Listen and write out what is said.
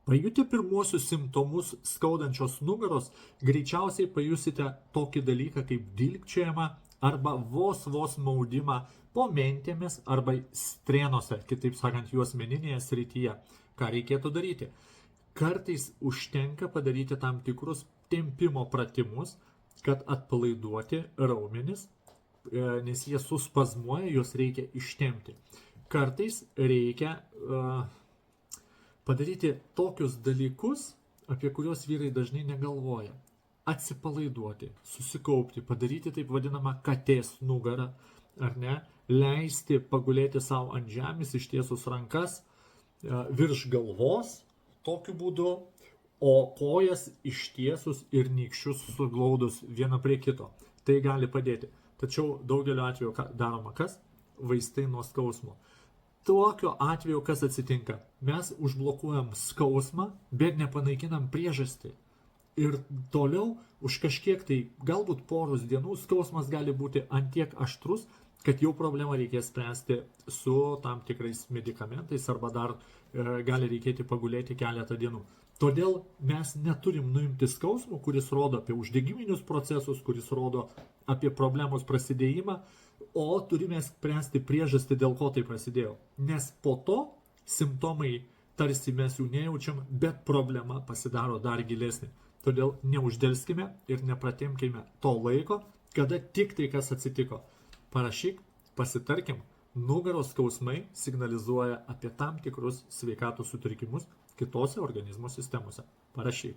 Pajutę pirmuosius simptomus skaudančios nugaros, greičiausiai pajusite tokį dalyką kaip dilgčiojimą arba vos maudimą po mentėmis arba strėnose, kitaip sakant, juosmeninėje srityje. Ką reikėtų daryti? Kartais užtenka padaryti tam tikrus tempimo pratimus, kad atpalaiduoti raumenis, nes jie suspazmuoja, juos reikia ištempti. Kartais reikia padaryti tokius dalykus, apie kuriuos vyrai dažnai negalvoja. Atsipalaiduoti, susikaupti, padaryti taip vadinamą katės nugarą, ar ne, leisti pagulėti savo ant žemės, ištiesus rankas virš galvos, tokiu būdu, o kojas ištiesus ir nykščius suglaudus vieną prie kito. Tai gali padėti. Tačiau daugeliu atveju daroma kas? Vaistai nuo skausmo. Tokiu atveju kas atsitinka? Mes užblokuojam skausmą, bet nepanaikinam priežastį. Ir toliau už kažkiek tai, galbūt poros dienų, skausmas gali būti antiek aštrus, kad jau problemą reikės spręsti su tam tikrais medikamentais arba dar gali reikėti pagulėti keletą dienų. Todėl mes neturim nuimti skausmų, kuris rodo apie uždegiminius procesus, kuris rodo apie problemos prasidėjimą, o turime spręsti priežastį, dėl ko tai prasidėjo. Nes po to simptomai tarsi mes jų nejaučiam, bet problema pasidaro dar gilesnė. Todėl neuždelskime ir nepratimkime to laiko, kada tik tai kas atsitiko. Parašyk, pasitarkim, nugaros skausmai signalizuoja apie tam tikrus sveikatos sutrikimus kitose organizmo sistemose. Parašyk.